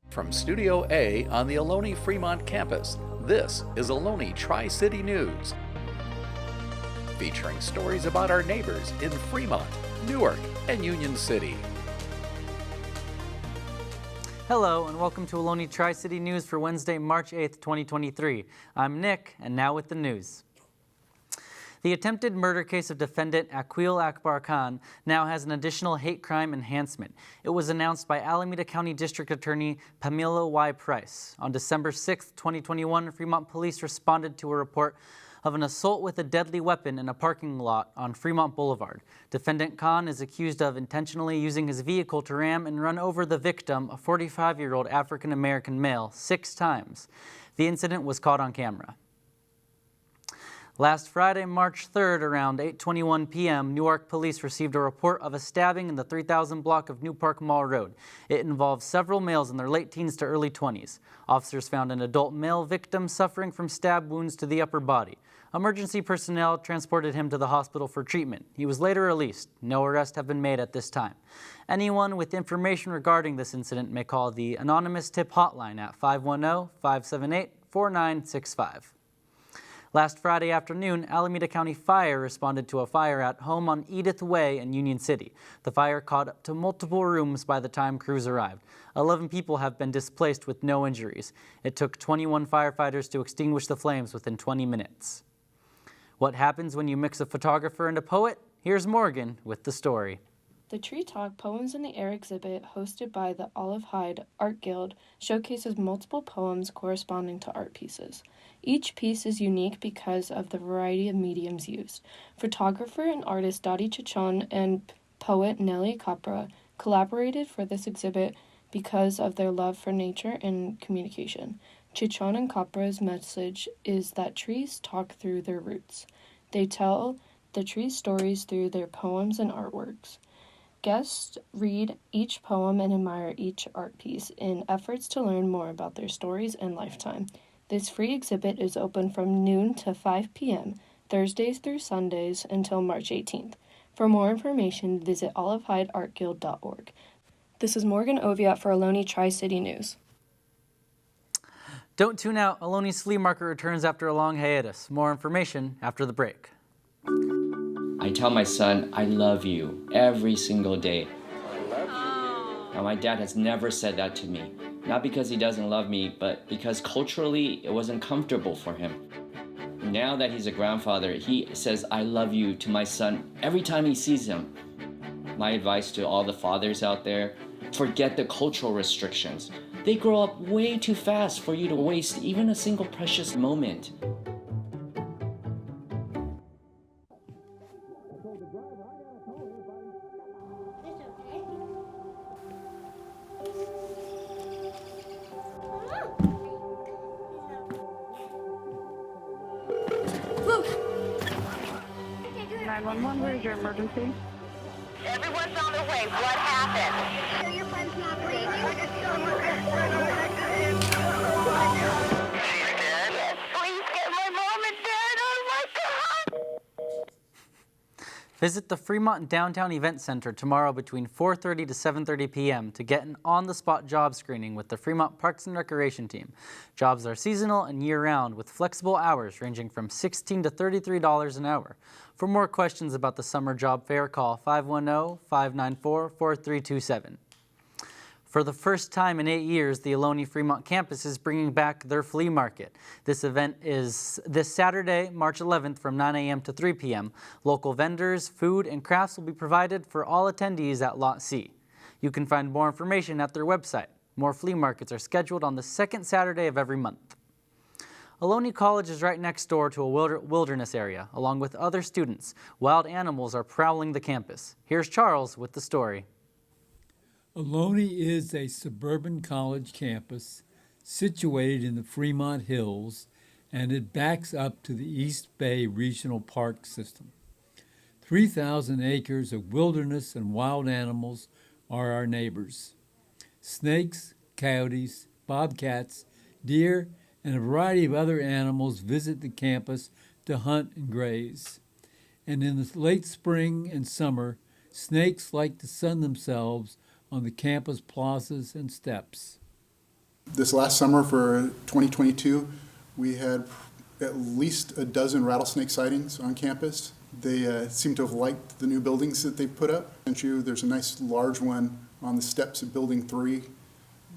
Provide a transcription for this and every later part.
From Studio A on the Ohlone Fremont campus, this is Ohlone TriCity News, featuring stories about our neighbors in Fremont, Newark, and Union City. Hello and welcome to Ohlone TriCity News for Wednesday, March 8th, 2023. I'm Nick, and now with the news. The attempted murder case of defendant Aqil Akbar Khan now has an additional hate crime enhancement. It was announced by Alameda County District Attorney Pamela Y. Price. On December 6, 2021, Fremont police responded to a report of an assault with a deadly weapon in a parking lot on Fremont Boulevard. Defendant Khan is accused of intentionally using his vehicle to ram and run over the victim, a 45-year-old African-American male, 6 times. The incident was caught on camera. Last Friday, March 3rd, around 8:21 p.m., Newark police received a report of a stabbing in the 3000 block of New Park Mall Road. It involved several males in their late teens to early 20s. Officers found an adult male victim suffering from stab wounds to the upper body. Emergency personnel transported him to the hospital for treatment. He was later released. No arrests have been made at this time. Anyone with information regarding this incident may call the anonymous tip hotline at 510-578-4965. Last Friday afternoon, Alameda County Fire responded to a fire at home on Edith Way in Union City. The fire caught up to multiple rooms by the time crews arrived. 11 people have been displaced with no injuries. It took 21 firefighters to extinguish the flames within 20 minutes. What happens when you mix a photographer and a poet? Here's Morgan with the story. The Tree Talk Poems in the Air exhibit, hosted by the Olive Hyde Art Guild, showcases multiple poems corresponding to art pieces. Each piece is unique because of the variety of mediums used. Photographer and artist Dottie Chichon and poet Nellie Capra collaborated for this exhibit because of their love for nature and communication. Chichon and Capra's message is that trees talk through their roots. They tell the trees' stories through their poems and artworks. Guests read each poem and admire each art piece in efforts to learn more about their stories and lifetime. This free exhibit is open from noon to 5 p.m., Thursdays through Sundays until March 18th. For more information, visit olivehydeartguild.org. This is Morgan Oviatt for Ohlone Tri-City News. Don't tune out. Ohlone Flea Market returns after a long hiatus. More information after the break. I tell my son, I love you every single day. I love you. Now, my dad has never said that to me. Not because he doesn't love me, but because culturally it wasn't comfortable for him. Now that he's a grandfather, he says, I love you to my son every time he sees him. My advice to all the fathers out there, forget the cultural restrictions. They grow up way too fast for you to waste even a single precious moment. Where's your emergency? Everyone's on their way. What happened? She's dead? Yes, please get my mom and dad. Oh my God! Visit the Fremont Downtown Event Center tomorrow between 4:30 to 7:30 p.m. to get an on-the-spot job screening with the Fremont Parks and Recreation team. Jobs are seasonal and year-round with flexible hours ranging from $16 to $33 an hour. For more questions about the summer job fair, call 510-594-4327. For the first time in 8 years, the Ohlone Fremont campus is bringing back their flea market. This event is this Saturday, March 11th from 9 a.m. to 3 p.m. Local vendors, food, and crafts will be provided for all attendees at Lot C. You can find more information at their website. More flea markets are scheduled on the second Saturday of every month. Ohlone College is right next door to a wilderness area. Along with other students, wild animals are prowling the campus. Here's Charles with the story. Ohlone is a suburban college campus situated in the Fremont Hills, and it backs up to the East Bay Regional Park System. 3,000 acres of wilderness and wild animals are our neighbors. Snakes, coyotes, bobcats, deer, and a variety of other animals visit the campus to hunt and graze. And in the late spring and summer, snakes like to sun themselves on the campus plazas and steps. This last summer for 2022, we had at least a dozen rattlesnake sightings on campus. They seem to have liked the new buildings that they've put up. There's a nice large one on the steps of Building 3.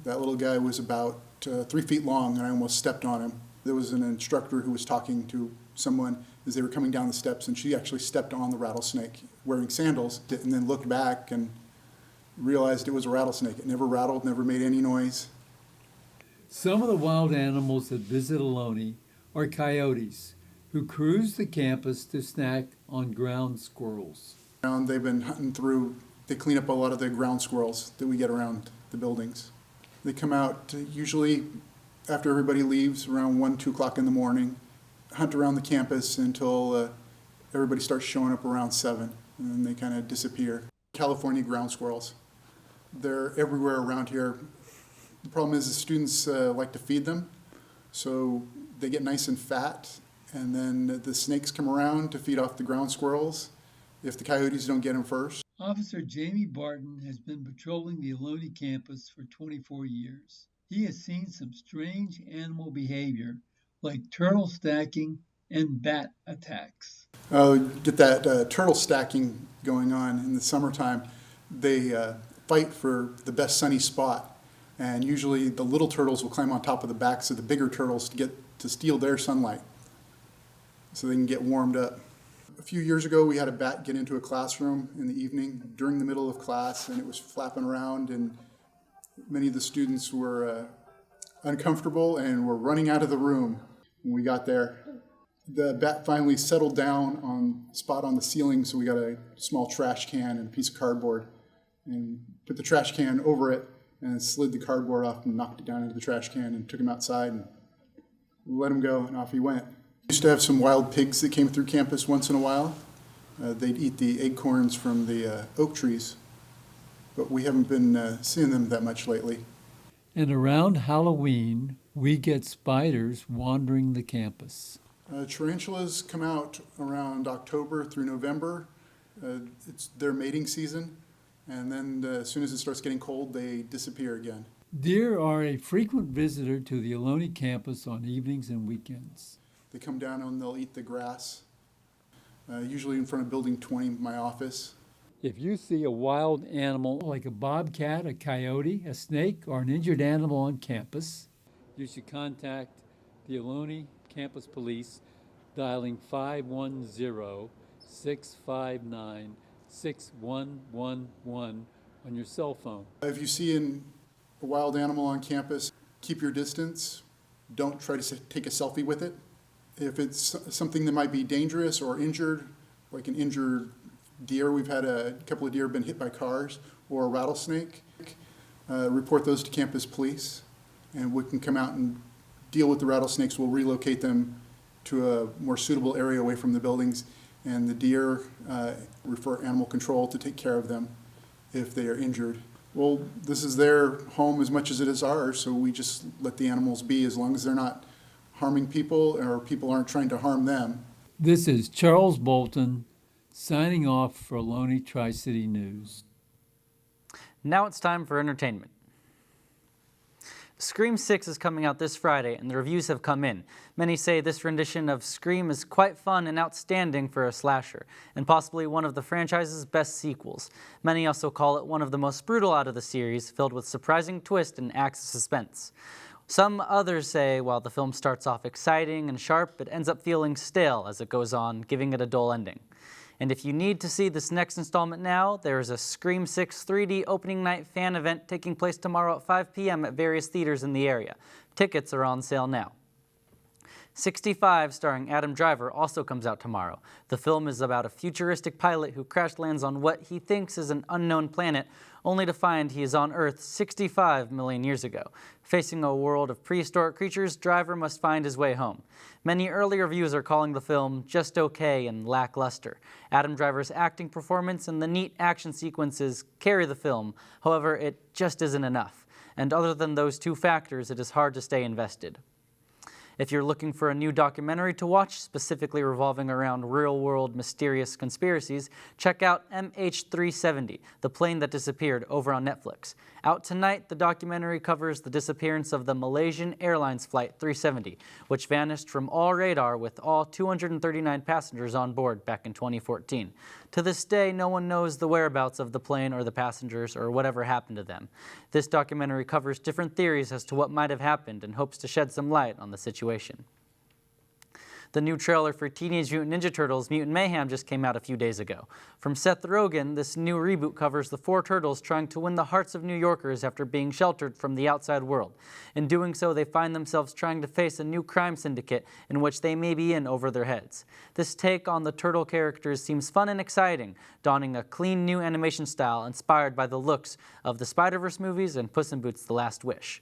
That little guy was about 3 feet long, and I almost stepped on him. There was an instructor who was talking to someone as they were coming down the steps, and she actually stepped on the rattlesnake wearing sandals, and then looked back and realized it was a rattlesnake. It never rattled, never made any noise. Some of the wild animals that visit Ohlone are coyotes, who cruise the campus to snack on ground squirrels. They've been hunting through, they clean up a lot of the ground squirrels that we get around the buildings. They come out usually after everybody leaves around 1, 2 o'clock in the morning, hunt around the campus until everybody starts showing up around 7, and then they kind of disappear. California ground squirrels. They're everywhere around here. The problem is the students like to feed them, so they get nice and fat, and then the snakes come around to feed off the ground squirrels if the coyotes don't get them first. Officer Jamie Barton has been patrolling the Ohlone campus for 24 years. He has seen some strange animal behavior, like turtle stacking and bat attacks. Get that turtle stacking going on in the summertime. They fight for the best sunny spot. And usually the little turtles will climb on top of the backs of the bigger turtles to steal their sunlight so they can get warmed up. A few years ago, we had a bat get into a classroom in the evening during the middle of class, and it was flapping around, and many of the students were uncomfortable and were running out of the room when we got there. The bat finally settled down on a spot on the ceiling, so we got a small trash can and a piece of cardboard and put the trash can over it, and slid the cardboard off and knocked it down into the trash can and took him outside and let him go, and off he went. We used to have some wild pigs that came through campus once in a while. They'd eat the acorns from the oak trees, but we haven't been seeing them that much lately. And around Halloween, we get spiders wandering the campus. Tarantulas come out around October through November. It's their mating season. And then as soon as it starts getting cold, they disappear again. Deer are a frequent visitor to the Ohlone campus on evenings and weekends. They come down and they'll eat the grass, usually in front of Building 20, my office. If you see a wild animal like a bobcat, a coyote, a snake, or an injured animal on campus, you should contact the Ohlone Campus Police, dialing 510-659-6111 on your cell phone. If you see a wild animal on campus, keep your distance. Don't try to take a selfie with it. If it's something that might be dangerous or injured, like an injured deer, we've had a couple of deer been hit by cars, or a rattlesnake, report those to campus police, and we can come out and deal with the rattlesnakes. We'll relocate them to a more suitable area away from the buildings, and the deer refer animal control to take care of them if they are injured. Well, this is their home as much as it is ours, so we just let the animals be as long as they're not harming people or people aren't trying to harm them. This is Charles Bolton signing off for Ohlone TriCity News. Now it's time for entertainment. Scream 6 is coming out this Friday, and the reviews have come in. Many say this rendition of Scream is quite fun and outstanding for a slasher, and possibly one of the franchise's best sequels. Many also call it one of the most brutal out of the series, filled with surprising twists and acts of suspense. Some others say while the film starts off exciting and sharp, it ends up feeling stale as it goes on, giving it a dull ending. And if you need to see this next installment now, there is a Scream 6 3D opening night fan event taking place tomorrow at 5 p.m. at various theaters in the area. Tickets are on sale now. 65, starring Adam Driver, also comes out tomorrow. The film is about a futuristic pilot who crash lands on what he thinks is an unknown planet, only to find he is on Earth 65 million years ago. Facing a world of prehistoric creatures, Driver must find his way home. Many early reviews are calling the film just okay and lackluster. Adam Driver's acting performance and the neat action sequences carry the film. However, it just isn't enough. And other than those two factors, it is hard to stay invested. If you're looking for a new documentary to watch, specifically revolving around real-world mysterious conspiracies, check out MH370, the plane that disappeared, over on Netflix. Out tonight, the documentary covers the disappearance of the Malaysian Airlines Flight 370, which vanished from all radar with all 239 passengers on board back in 2014. To this day, no one knows the whereabouts of the plane or the passengers or whatever happened to them. This documentary covers different theories as to what might have happened and hopes to shed some light on the situation. The new trailer for Teenage Mutant Ninja Turtles Mutant Mayhem just came out a few days ago. From Seth Rogen, this new reboot covers the four turtles trying to win the hearts of New Yorkers after being sheltered from the outside world. In doing so, they find themselves trying to face a new crime syndicate in which they may be in over their heads. This take on the turtle characters seems fun and exciting, donning a clean new animation style inspired by the looks of the Spider-Verse movies and Puss in Boots: The Last Wish.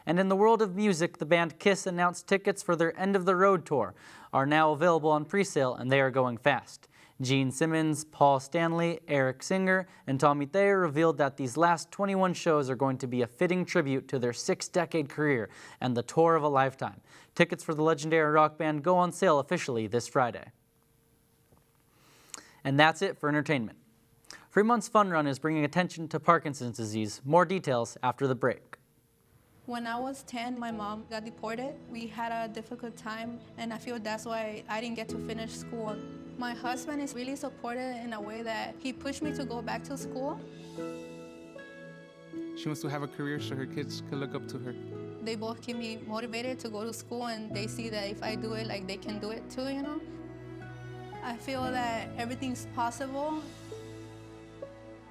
And in the world of music, the band Kiss announced tickets for their End of the Road tour are now available on pre-sale, and they are going fast. Gene Simmons, Paul Stanley, Eric Singer, and Tommy Thayer revealed that these last 21 shows are going to be a fitting tribute to their 6-decade career and the tour of a lifetime. Tickets for the legendary rock band go on sale officially this Friday. And that's it for entertainment. Fremont's Fun Run is bringing attention to Parkinson's disease. More details after the break. When I was 10, my mom got deported. We had a difficult time, and I feel that's why I didn't get to finish school. My husband is really supportive in a way that he pushed me to go back to school. She wants to have a career so her kids can look up to her. They both keep me motivated to go to school, and they see that if I do it, like, they can do it too, you know? I feel that everything's possible.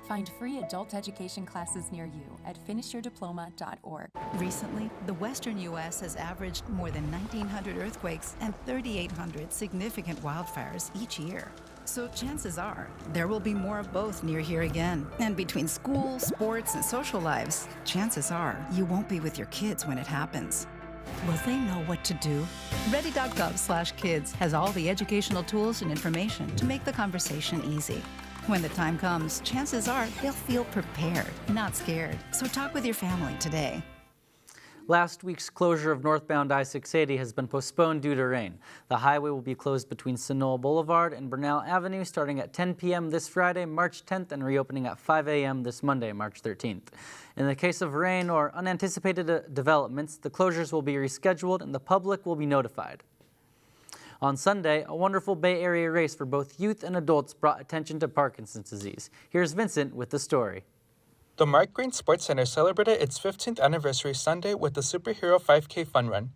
Find free adult education classes near you at finishyourdiploma.org. Recently, the western U.S. has averaged more than 1,900 earthquakes and 3,800 significant wildfires each year. So chances are there will be more of both near here again. And between school, sports, and social lives, chances are you won't be with your kids when it happens. Will they know what to do? Ready.gov/kids has all the educational tools and information to make the conversation easy. When the time comes, chances are they'll feel prepared, not scared. So talk with your family today. Last week's closure of northbound I-680 has been postponed due to rain. The highway will be closed between Sunol Boulevard and Bernal Avenue starting at 10 p.m. this Friday, March 10th, and reopening at 5 a.m. this Monday, March 13th. In the case of rain or unanticipated developments, the closures will be rescheduled and the public will be notified. On Sunday, a wonderful Bay Area race for both youth and adults brought attention to Parkinson's disease. Here's Vincent with the story. The Mark Green Sports Center celebrated its 15th anniversary Sunday with the Superhero 5K Fun Run.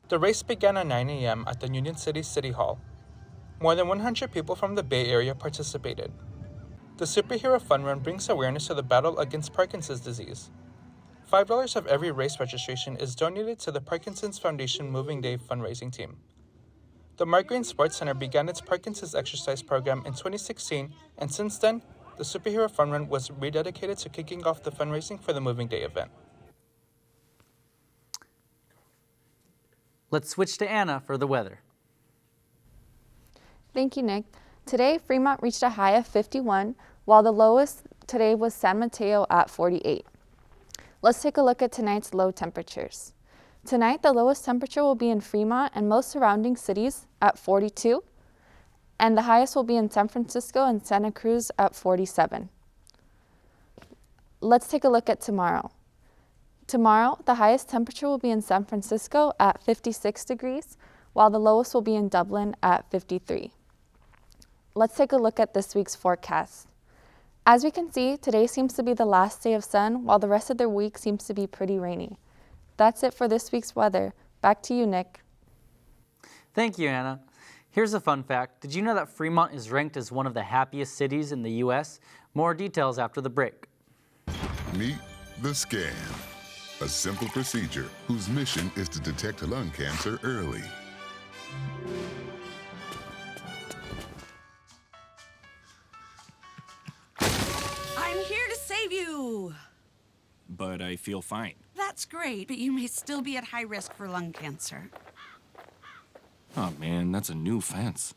The race began at 9 a.m. at the Union City City Hall. More than 100 people from the Bay Area participated. The Superhero Fun Run brings awareness to the battle against Parkinson's disease. $5 of every race registration is donated to the Parkinson's Foundation Moving Day fundraising team. The Mark Green Sports Center began its Parkinson's exercise program in 2016, and since then, the Superhero Fun Run was rededicated to kicking off the fundraising for the Moving Day event. Let's switch to Anna for the weather. Thank you, Nick. Today, Fremont reached a high of 51, while the lowest today was San Mateo at 48. Let's take a look at tonight's low temperatures. Tonight, the lowest temperature will be in Fremont and most surrounding cities at 42, and the highest will be in San Francisco and Santa Cruz at 47. Let's take a look at tomorrow. Tomorrow, the highest temperature will be in San Francisco at 56 degrees, while the lowest will be in Dublin at 53. Let's take a look at this week's forecast. As we can see, today seems to be the last day of sun, while the rest of the week seems to be pretty rainy. That's it for this week's weather. Back to you, Nick. Thank you, Anna. Here's a fun fact. Did you know that Fremont is ranked as one of the happiest cities in the U.S.? More details after the break. Meet the scan, a simple procedure whose mission is to detect lung cancer early. I'm here to save you. But I feel fine. That's great, but you may still be at high risk for lung cancer. Oh man, that's a new fence.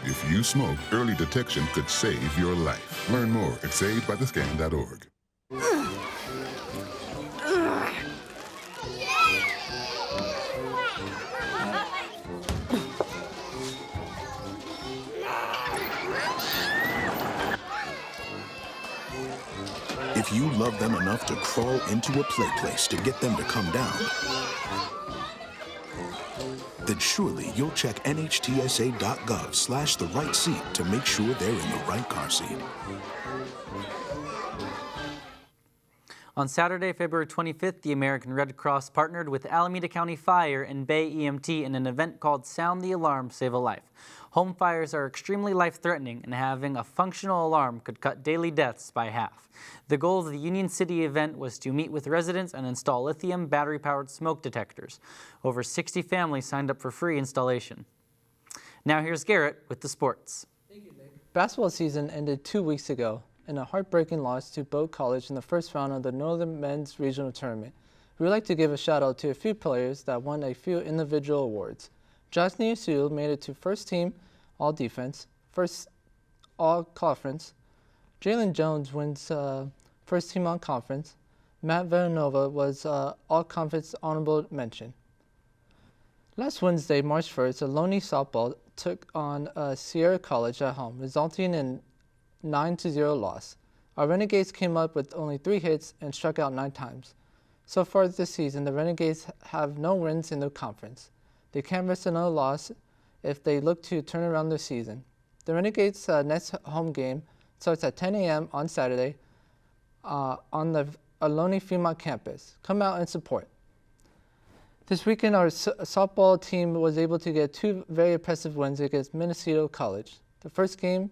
If you smoke, early detection could save your life. Learn more at savedbythescan.org. If you love them enough to crawl into a play place to get them to come down, then surely you'll check nhtsa.gov/the right seat to make sure they're in the right car seat. On Saturday, February 25th, the American Red Cross partnered with Alameda County Fire and Bay EMT in an event called Sound the Alarm, Save a Life. Home fires are extremely life-threatening, and having a functional alarm could cut daily deaths by half. The goal of the Union City event was to meet with residents and install lithium battery-powered smoke detectors. Over 60 families signed up for free installation. Now here's Garrett with the sports. Basketball season ended 2 weeks ago in a heartbreaking loss to Boat College in the first round of the Northern Men's Regional Tournament. We would like to give a shout out to a few players that won a few individual awards. Josh Niusul made it to first team all defense, first all conference. Jalen Jones wins first team on conference. Matt Villanova was all conference honorable mention. Last Wednesday, March 1st, Ohlone softball took on Sierra College at home, resulting in 9-0 loss. Our Renegades came up with only 3 hits and struck out 9 times. So far this season, the Renegades have no wins in the conference. They can't risk another loss if they look to turn around their season. The Renegades' next home game starts at 10 a.m. on Saturday on the Ohlone Fremont campus. Come out and support. This weekend, our softball team was able to get 2 very impressive wins against Minnesota College. The first game,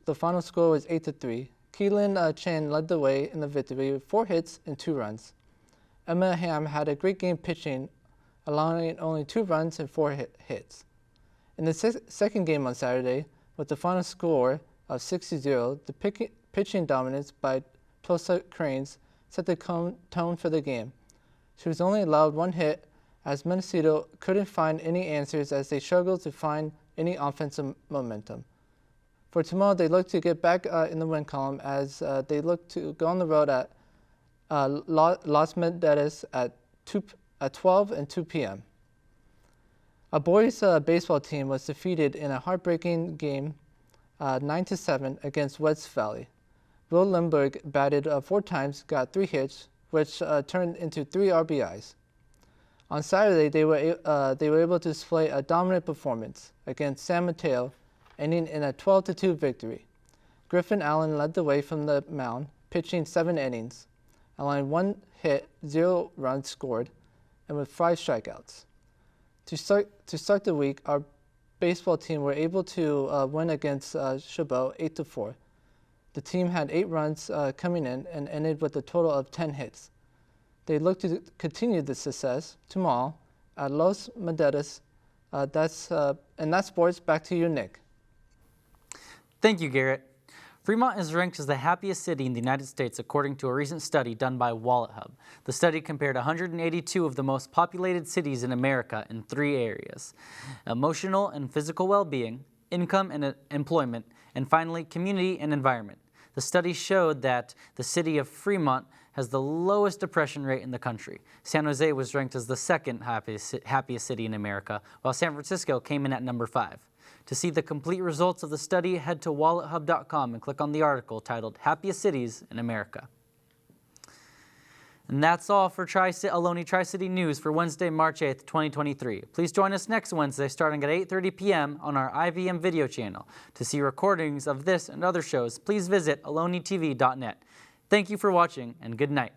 the final score was 8-3. Keelan Chen led the way in the victory with 4 hits and 2 runs. Emma Ham had a great game pitching, allowing only 2 runs and 4 hits. In the second game on Saturday, with the final score of 6-0, the pitching dominance by Tulsa Cranes set the tone for the game. She was only allowed 1 hit as Minnesota couldn't find any answers as they struggled to find any offensive momentum. For tomorrow, they look to get back in the win column as they look to go on the road at Las Medetas at 12 and 2 p.m. Our boys baseball team was defeated in a heartbreaking game 9-7 against West Valley. Will Lindbergh batted 4 times, got 3 hits, which turned into 3 RBIs. On Saturday, they were able to display a dominant performance against San Mateo, ending in a 12-2 victory. Griffin Allen led the way from the mound, pitching 7 innings, allowing 1 hit, 0 runs scored, and with 5 strikeouts. To start the week, our baseball team were able to win against Chabot 8-4. The team had 8 runs coming in and ended with a total of 10 hits. They look to continue this success tomorrow at Los Medetas. And that's sports. Back to you, Nick. Thank you, Garrett. Fremont is ranked as the happiest city in the United States according to a recent study done by WalletHub. The study compared 182 of the most populated cities in America in 3 areas: emotional and physical well-being, income and employment, and finally, community and environment. The study showed that the city of Fremont has the lowest depression rate in the country. San Jose was ranked as the 2nd happiest city in America, while San Francisco came in at number 5. To see the complete results of the study, head to wallethub.com and click on the article titled Happiest Cities in America. And that's all for Ohlone Tri-City News for Wednesday, March 8th, 2023. Please join us next Wednesday starting at 8:30 p.m. on our IVM video channel. To see recordings of this and other shows, please visit ohlonetv.net. Thank you for watching, and good night.